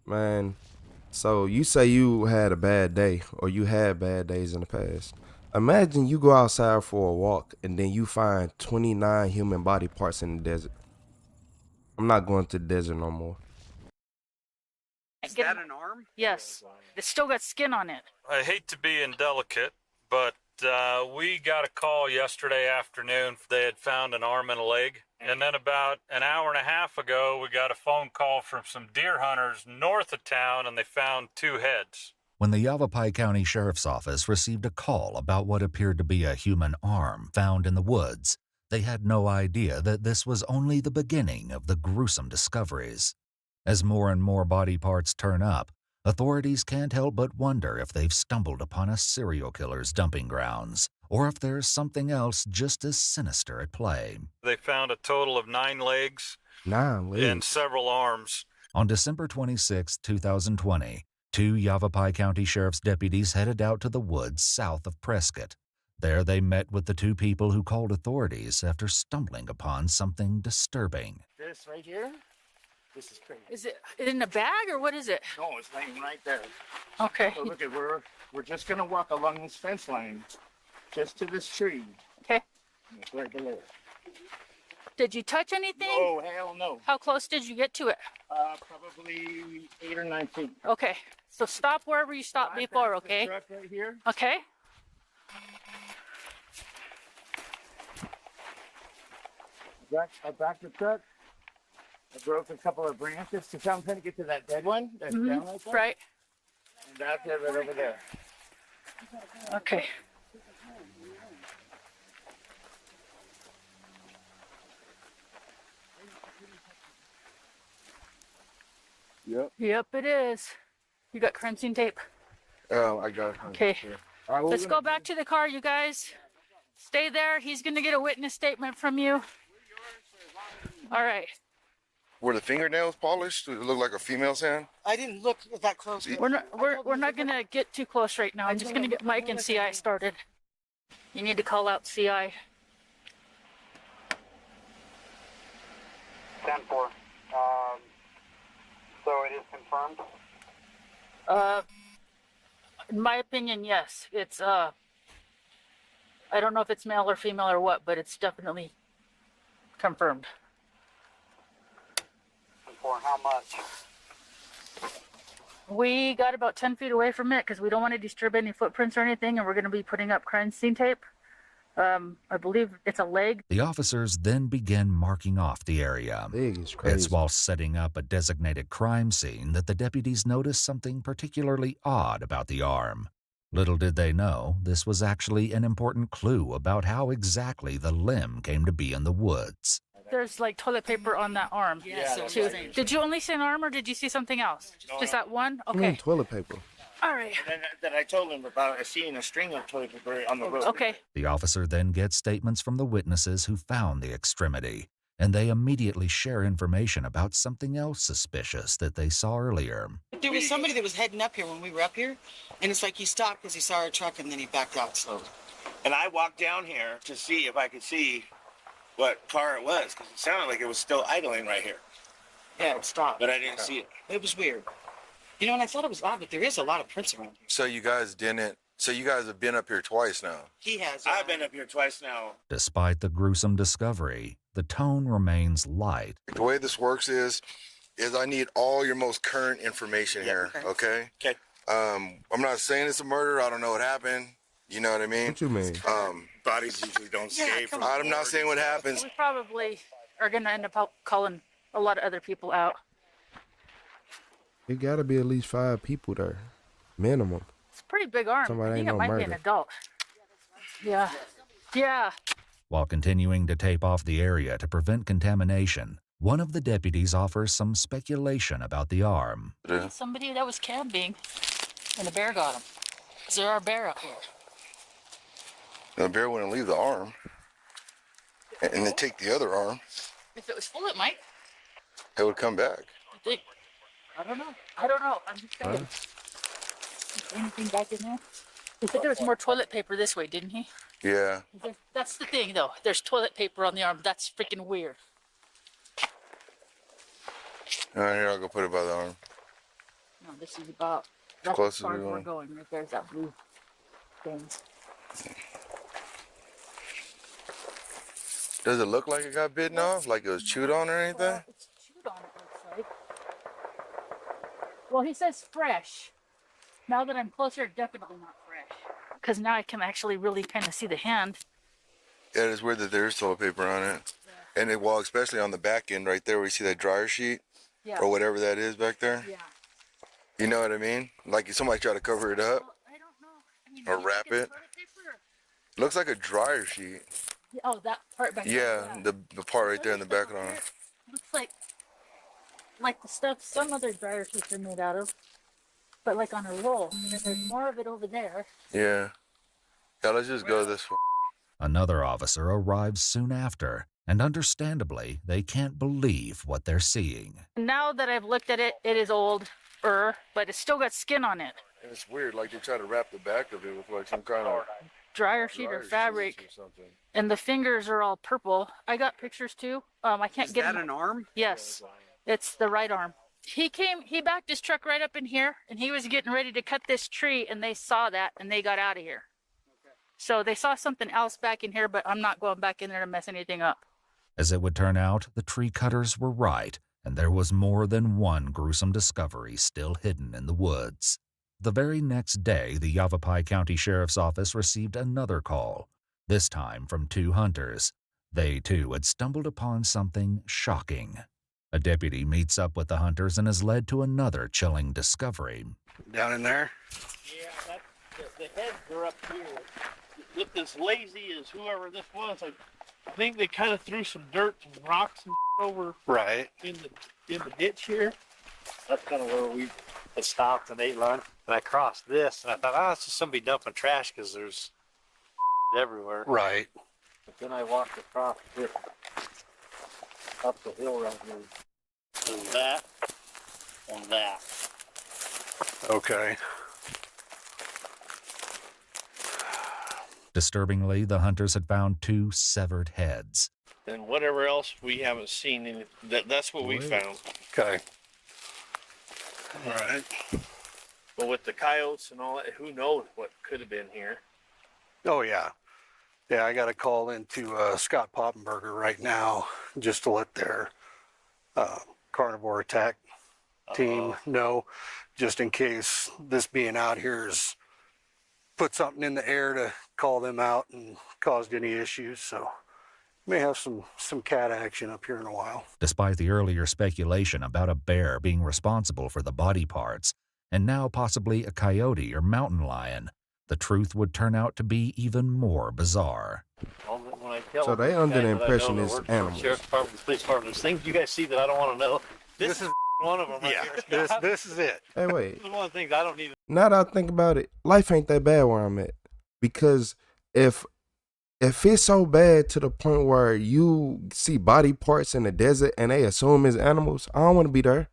Man, so you say you had a bad day or you had bad days in the past. Imagine you go outside for a walk and then you find 29 human body parts in the desert. I'm not going to the desert no more. Is that an arm? Yes. It's still got skin on it. I hate to be indelicate, but we got a call yesterday afternoon. They had found an arm and a leg. And then about an hour and a half ago, we got a phone call from some deer hunters north of town, and they found two heads. When the Yavapai County Sheriff's Office received a call about what appeared to be a human arm found in the woods, they had no idea that this was only the beginning of the gruesome discoveries. As more and more body parts turn up, authorities can't help but wonder if they've stumbled upon a serial killer's dumping grounds, or if there's something else just as sinister at play. They found a total of 9 legs 9 legs and several arms. On December 26, 2020, 2 Yavapai County Sheriff's deputies headed out to the woods south of Prescott. There they met with the 2 people who called authorities after stumbling upon something disturbing. This right here, this is crazy. Is it in a bag or what is it? No, it's laying right there. Okay. So look at we're just gonna walk along this fence line, just to this tree. Okay. It's right below. Did you touch anything? Oh hell no. How close did you get to it? Probably 8 or 9 feet. Okay. So stop wherever you stopped before, okay? Truck right here. Okay. I backed the truck. I broke a couple of branches because I'm trying to get to that dead one that's down like that. Right. And that's it right over there. Okay. Yep. Yep, it is. You got crime scene tape? Oh, I got it. Okay. All right, Let's go back to the car, you guys. Stay there. He's going to get a witness statement from you. All right. Were the fingernails polished? Did it look like a female's hand? I didn't look that close. We're not going to get too close right now. I'm just going to get Mike and CI started. You need to call out CI. 10-4. So it is confirmed? In my opinion, yes. It's, I don't know if it's male or female or what, but it's definitely confirmed. 10-4, how much? We got about 10 feet away from it because we don't want to disturb any footprints or anything, and we're going to be putting up crime scene tape. I believe it's a leg. The officers then began marking off the area. Big is crazy. It's while setting up a designated crime scene that the deputies noticed something particularly odd about the arm. Little did they know, this was actually an important clue about how exactly the limb came to be in the woods. There's like toilet paper on that arm. Yes, Yeah, too. Did you only see an arm or did you see something else? Just that one? Okay. Toilet paper. All right. And then I told him about seeing a string of toilet paper on the road. Okay. The officer then gets statements from the witnesses who found the extremity, and they immediately share information about something else suspicious that they saw earlier. There was somebody that was heading up here when we were up here, and it's like he stopped because he saw our truck and then he backed out slowly. And I walked down here to see if I could see what car it was because it sounded like it was still idling right here. Yeah, it stopped. But I didn't see it. It was weird. You know, and I thought it was odd, but there is a lot of prints around here. So you guys have been up here twice now. He has. I've been up here twice now. Despite the gruesome discovery, the tone remains light. The way this works is I need all your most current information here, okay? Okay. I'm not saying it's a murder. I don't know what happened. You know what I mean? What you mean? Bodies usually don't stay from. I'm not saying what happens. We probably are going to end up calling a lot of other people out. It got to be at least 5 people there. Minimum. It's a pretty big arm. Somebody I think ain't it no might be an murder. adult. Yeah. Yeah. While continuing to tape off the area to prevent contamination, one of the deputies offers some speculation about the arm. Somebody that was camping and a bear got him. Is there our bear up here? The bear wouldn't leave the arm and then take the other arm. If it was full, it might. It would come back. I think. I don't know. I'm just saying. Is there anything back in there? He said there was more toilet paper this way, didn't he? Yeah. That's the thing, though. There's toilet paper on the arm. That's freaking weird. All right, here, I'll go put it by the arm. this is about that's close as far as as we we're want. going. Right there's that blue thing. Does it look like it got bitten off? Like it was chewed on or anything? Well, it's chewed on, it looks like. Well, he says fresh. Now that I'm closer, definitely not fresh. Because now I can actually really kind of see the hand. Yeah, it's weird that there's toilet paper on it. Yeah. And well, especially on the back end right there where you see that dryer sheet Yeah. or whatever that is back there. Yeah. You know what I mean? Like somebody try to cover it up. Well, I don't know. I mean, Or do you wrap think it's it. toilet paper or- Looks like a dryer sheet. Yeah, oh, that part back Yeah, there. the part right there in the back of the arm. Looks like the stuff some other dryer sheets are made out of, but like on a roll. And then there's more of it over there. Yeah. Yeah, let's just go this way. Another officer arrives soon after, and understandably, they can't believe what they're seeing. Now that I've looked at it, it is old, but it's still got skin on it. And it's weird, like they try to wrap the back of it with like some kind of Dryer sheet or fabric, and the fingers are all purple. I got pictures too. I can't Is get that them. an arm? Yes, it's the right arm. He backed his truck right up in here, and he was getting ready to cut this tree, and they saw that, and they got out of here. So they saw something else back in here, but I'm not going back in there to mess anything up. As it would turn out, the tree cutters were right, and there was more than one gruesome discovery still hidden in the woods. The very next day, the Yavapai County Sheriff's Office received another call, this time from two hunters. They, too, had stumbled upon something shocking. A deputy meets up with the hunters and is led to another chilling discovery. Down in there? Yeah, the heads are up here. Looked as lazy as whoever this was. I think they kind of threw some dirt and rocks and over Right. in the ditch here. That's kind of where we had stopped and ate lunch. And I crossed this, and I thought, it's just somebody dumping trash because there's everywhere. Right. But then I walked across this, up the hill right here. There's that and that. Okay. Disturbingly, the hunters had found two severed heads. And whatever else we haven't seen, that's what we found. Okay. All right. But with the coyotes and all that, who knows what could have been here. Oh, yeah. Yeah, I got a call into Scott Poppenberger right now just to let their carnivore attack team know, just in case this being out here has put something in the air to call them out and caused any issues. So may have some cat action up here in a while. Despite the earlier speculation about a bear being responsible for the body parts, and now possibly a coyote or mountain lion, the truth would turn out to be even more bizarre. When I tell So them they under the guys that I know impression that it's work for the animals. Sheriff's Department, the police department, there's things you guys see that I don't want to know. This is one of them right here. This is it. Hey, wait. This is one of the things I don't even. Now that I think about it, life ain't that bad where I'm at. Because if it's so bad to the point where you see body parts in the desert and they assume it's animals, I don't want to be there.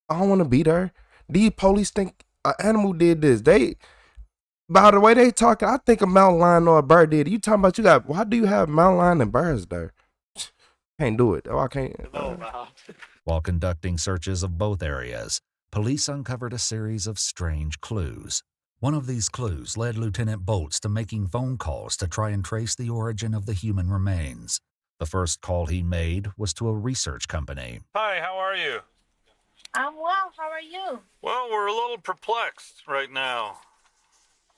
I don't want to be there. These police think an animal did this. By the way they talking, I think a mountain lion or a bear did it. You talking about why do you have mountain lion and bears there? Can't do it. Oh, I can't. While conducting searches of both areas, police uncovered a series of strange clues. One of these clues led Lieutenant Bolts to making phone calls to try and trace the origin of the human remains. The first call he made was to a research company. Hi, how are you? I'm well. How are you? Well, we're a little perplexed right now.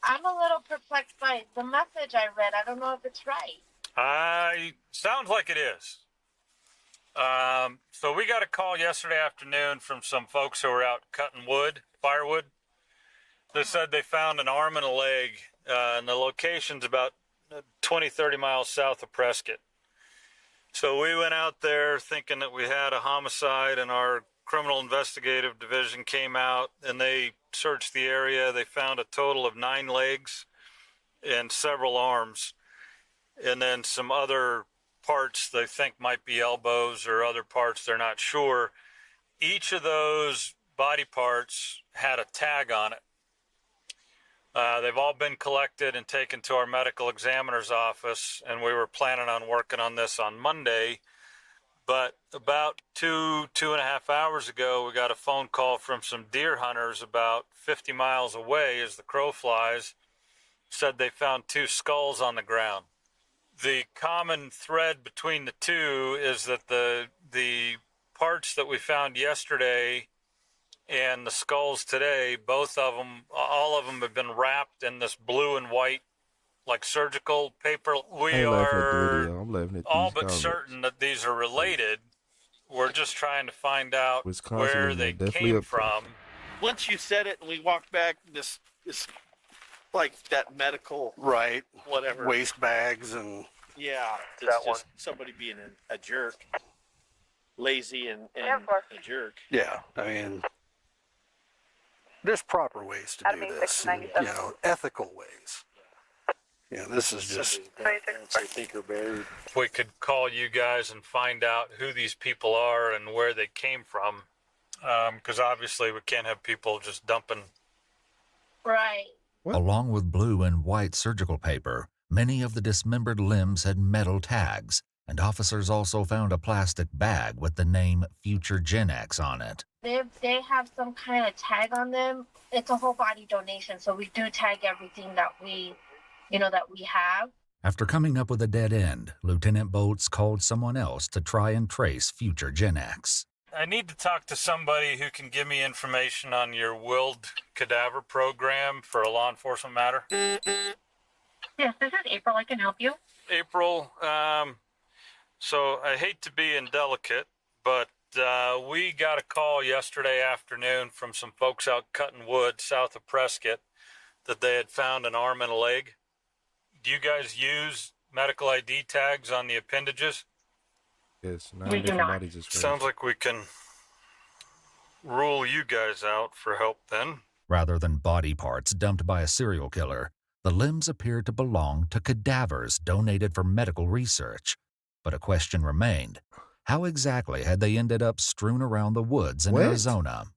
I'm a little perplexed by the message I read. I don't know if it's right. Sounds like it is. So we got a call yesterday afternoon from some folks who were out cutting firewood. They said they found an arm and a leg, and the location's about 20, 30 miles south of Prescott. So we went out there thinking that we had a homicide, and our criminal investigative division came out and they searched the area. They found a total of 9 legs and several arms, and then some other parts they think might be elbows or other parts, they're not sure. Each of those body parts had a tag on it. They've all been collected and taken to our medical examiner's office, and we were planning on working on this on Monday, But about two and a half hours ago, we got a phone call from some deer hunters about 50 miles away as the crow flies, said they found 2 skulls on the ground. The common thread between the two is that the parts that we found yesterday and the skulls today, both of them, all of them have been wrapped in this blue and white, like surgical paper. We I ain't laughing at the are video. I'm laughing at all these but comments. certain that these are related. We're just trying to find out Wisconsin where is they definitely came a- from. Once you said it and we walked back, this like that medical Right. whatever. Waste bags and Yeah, it's That just somebody being a jerk, lazy and a jerk. yeah, I mean, there's proper ways to do this, and, ethical ways. Yeah, this is just. We could call you guys and find out who these people are and where they came from, because obviously we can't have people just dumping. Right. Along with blue and white surgical paper, many of the dismembered limbs had metal tags, and officers also found a plastic bag with the name Future Gen X on it. If they have some kind of tag on them, it's a whole body donation. So we do tag everything that we have. After coming up with a dead end, Lieutenant Bolts called someone else to try and trace Future Gen X. I need to talk to somebody who can give me information on your willed cadaver program for a law enforcement matter. Yes, this is April. I can help you. April, so I hate to be indelicate, but we got a call yesterday afternoon from some folks out cutting wood south of Prescott that they had found an arm and a leg. Do you guys use medical ID tags on the appendages? Yes, We 9 do different not. bodies is Sounds like we can rule you guys out for help then. Rather than body parts dumped by a serial killer, the limbs appeared to belong to cadavers donated for medical research. But a question remained. How exactly had they ended up strewn around the woods in What? Arizona?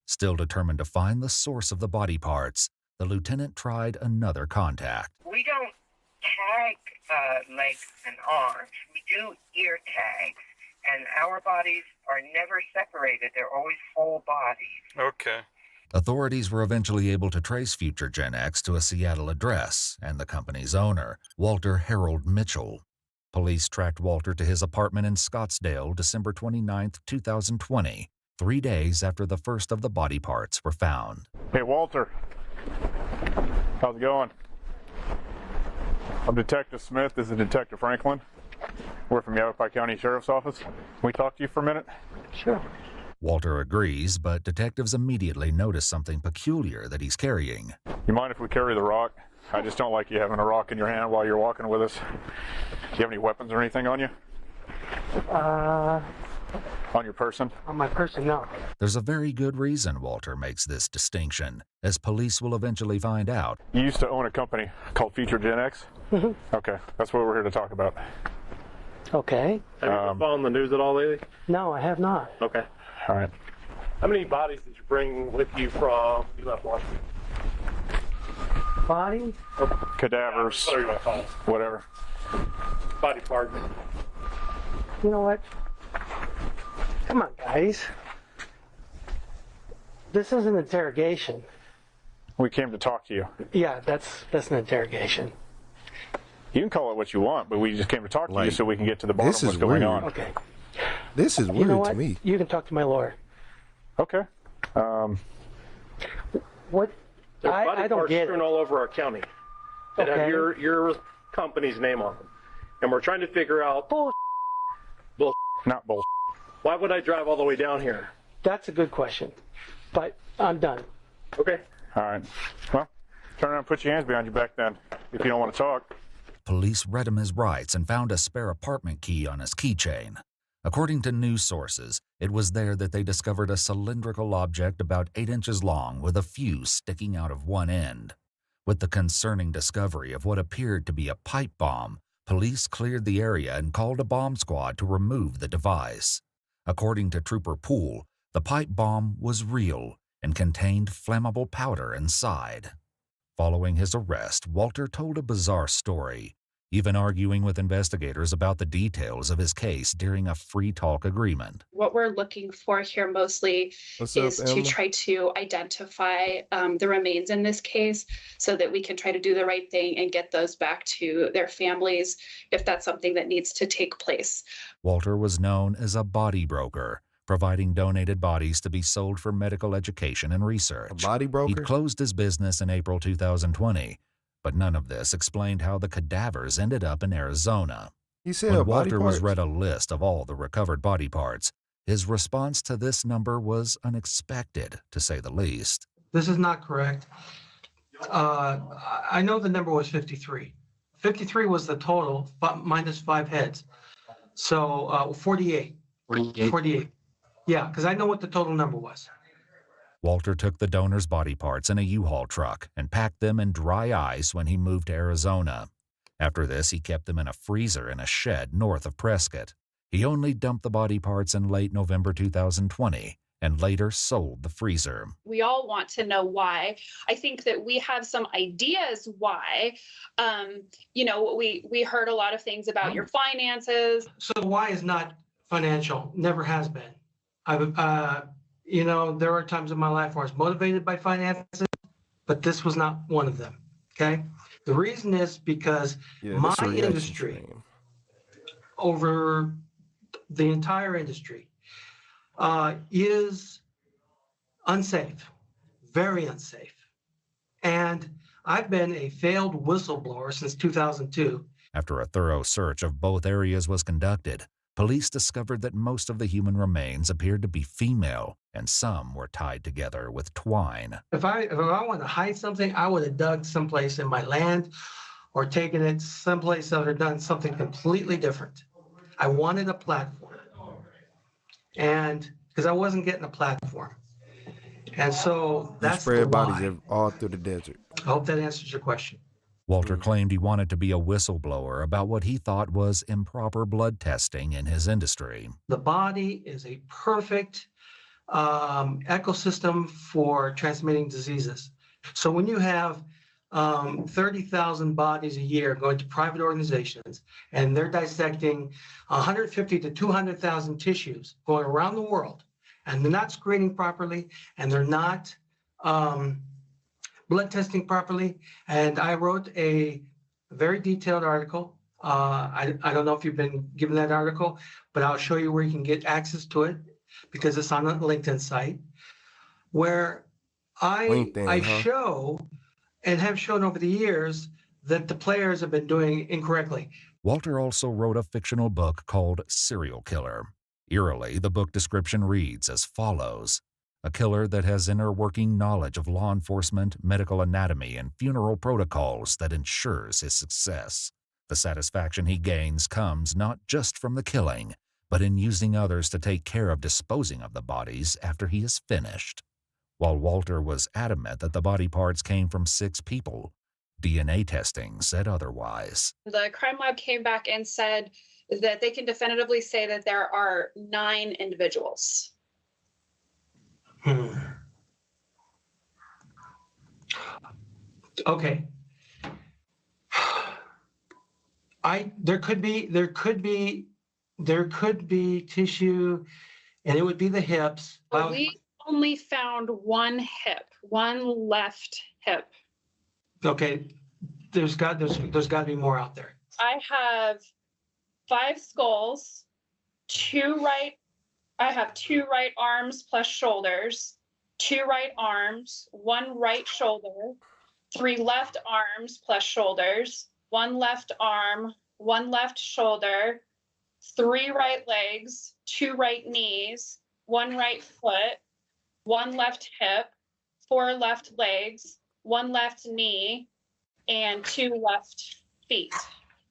Still determined to find the source of the body parts, the lieutenant tried another contact. We don't tag legs and arms. We do ear tags, and our bodies are never separated. They're always whole bodies. Okay. Authorities were eventually able to trace Future Gen X to a Seattle address and the company's owner, Walter Harold Mitchell. Police tracked Walter to his apartment in Scottsdale, December 29, 2020, 3 days after the first of the body parts were found. Hey, Walter. How's it going? I'm Detective Smith. This is Detective Franklin. We're from Yavapai County Sheriff's Office. Can we talk to you for a minute? Sure. Walter agrees, but detectives immediately notice something peculiar that he's carrying. You mind if we carry the rock? I just don't like you having a rock in your hand while you're walking with us. Do you have any weapons or anything on you? On your person? On my person, no. There's a very good reason Walter makes this distinction, as police will eventually find out. You used to own a company called Future Gen X? Mm-hmm. Okay, that's what we're here to talk about. Okay. Have you been following the news at all lately? No, I have not. Okay. All right. How many bodies did you bring with you from you left Washington? Body? Cadavers, Whatever you want to call it. whatever. Body parts. You know what? Come on, guys. This is an interrogation. We came to talk to you. Yeah, that's an interrogation. You can call it what you want, but we just came to talk to you Like, so we can get to the bottom this of what's is going weird. on. Okay. This is You weird know to what? me. You can talk to my lawyer. Okay. What? There's I body don't parts get strewn it. all over our county that have Okay. your company's name on them, and we're trying to figure out Not bull. why would I drive all the way down here? That's a good question, but I'm done. Okay. All right. Well, turn around and put your hands behind your back then, if you don't want to talk. Police read him his rights and found a spare apartment key on his keychain. According to news sources, it was there that they discovered a cylindrical object about 8 inches long with a fuse sticking out of one end. With the concerning discovery of what appeared to be a pipe bomb, police cleared the area and called a bomb squad to remove the device. According to Trooper Poole, the pipe bomb was real and contained flammable powder inside. Following his arrest, Walter told a bizarre story. even arguing with investigators about the details of his case during a free talk agreement. What we're looking for here mostly What's up, is to Emma? try to identify the remains in this case so that we can try to do the right thing and get those back to their families if that's something that needs to take place. Walter was known as a body broker, providing donated bodies to be sold for medical education and research. A body broker? He'd closed his business in April 2020, but none of this explained how the cadavers ended up in Arizona. You said When body Walter was parts? read a list of all the recovered body parts, his response to this number was unexpected, to say the least. This is not correct. I know the number was 53. 53 was the total, minus 5 heads. So 48. 48. Yeah, because I know what the total number was. Walter took the donors' body parts in a U-Haul truck and packed them in dry ice when he moved to Arizona. After this, he kept them in a freezer in a shed north of Prescott. He only dumped the body parts in late November 2020 and later sold the freezer. We all want to know why. I think that we have some ideas why. We heard a lot of things about your finances. So why is not financial? Never has been. There are times in my life where I was motivated by finances, but this was not one of them. Okay. The reason is because my industry, over the entire industry, is unsafe, very unsafe. And I've been a failed whistleblower since 2002. After a thorough search of both areas was conducted, police discovered that most of the human remains appeared to be female, and some were tied together with twine. If I wanted to hide something, I would have dug someplace in my land or taken it someplace that had done something completely different. I wanted a platform. And because I wasn't getting a platform. And so that's spread the bodies why. all through the desert. I hope that answers your question. Walter claimed he wanted to be a whistleblower about what he thought was improper blood testing in his industry. The body is a perfect ecosystem for transmitting diseases. So when you have 30,000 bodies a year going to private organizations, and they're dissecting 150 to 200,000 tissues going around the world, and they're not screening properly, and they're not blood testing properly. And I wrote a very detailed article. I don't know if you've been given that article, but I'll show you where you can get access to it because it's on a LinkedIn site where I show and have shown over the years that the players have been doing incorrectly. Walter also wrote a fictional book called Serial Killer. Eerily, the book description reads as follows: a killer that has inner working knowledge of law enforcement, medical anatomy, and funeral protocols that ensures his success. The satisfaction he gains comes not just from the killing, but in using others to take care of disposing of the bodies after he is finished. While Walter was adamant that the body parts came from 6 people, DNA testing said otherwise. The crime lab came back and said that they can definitively say that there are 9 individuals. Okay. There could be tissue, and it would be the hips. We only found one hip, one left hip. Okay, there's got to be more out there. I have 5 skulls, 2 right. I have 2 right arms plus shoulders, 2 right arms, 1 right shoulder, 3 left arms plus shoulders, 1 left arm, 1 left shoulder, 3 right legs, 2 right knees, 1 right foot, 1 left hip, 4 left legs, 1 left knee, and 2 left feet.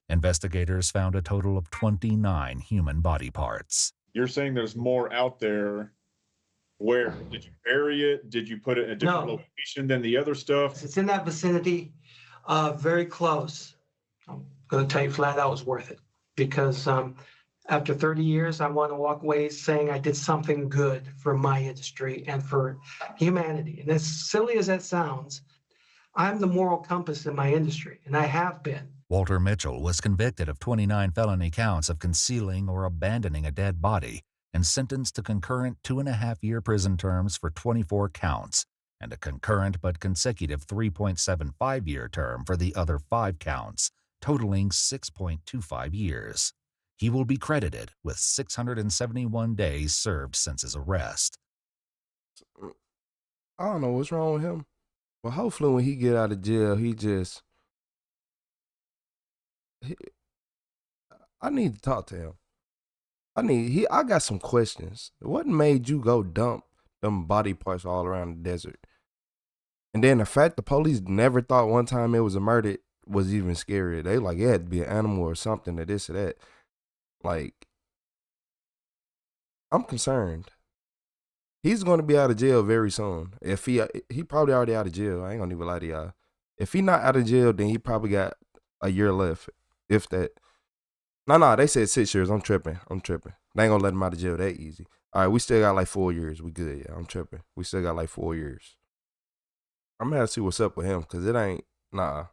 Investigators found a total of 29 human body parts. You're saying there's more out there. Where? Did you bury it? Did you put it in a different location than the other stuff? It's in that vicinity, very close. I'm going to tell you flat out, it was worth it. Because after 30 years, I want to walk away saying I did something good for my industry and for humanity. And as silly as that sounds, I'm the moral compass in my industry, and I have been. Walter Mitchell was convicted of 29 felony counts of concealing or abandoning a dead body and sentenced to concurrent 2.5-year prison terms for 24 counts and a concurrent but consecutive 3.75-year term for the other 5 counts, totaling 6.25 years. He will be credited with 671 days served since his arrest. I don't know what's wrong with him. Well, hopefully when he get out of jail, I need to talk to him. I got some questions. What made you go dump them body parts all around the desert? And then the fact the police never thought one time it was a murder was even scarier. They like, it had to be an animal or something or this or that. Like, I'm concerned. He's going to be out of jail very soon. If he probably already out of jail. I ain't gonna even lie to y'all. If he not out of jail, then he probably got a year left, if that. No, they said 6 years. I'm tripping. They ain't gonna let him out of jail that easy. All right, we still got like 4 years. We good, yeah. I'm tripping. We still got like 4 years. I'm gonna have to see what's up with him, cause it ain't nah.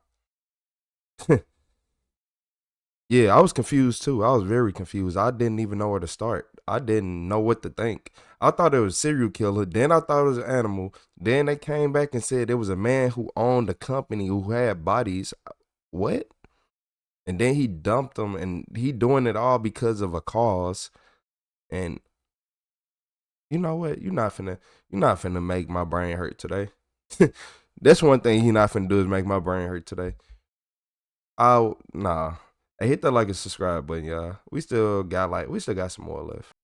Yeah, I was confused too. I was very confused. I didn't even know where to start. I didn't know what to think. I thought it was a serial killer. Then I thought it was an animal. Then they came back and said it was a man who owned a company who had bodies. What? And then he dumped them, and he doing it all because of a cause. And you know what? You're not finna make my brain hurt today. That's one thing he not finna do is make my brain hurt today. Nah. Hey, hit that like and subscribe button, y'all. We still got some more left.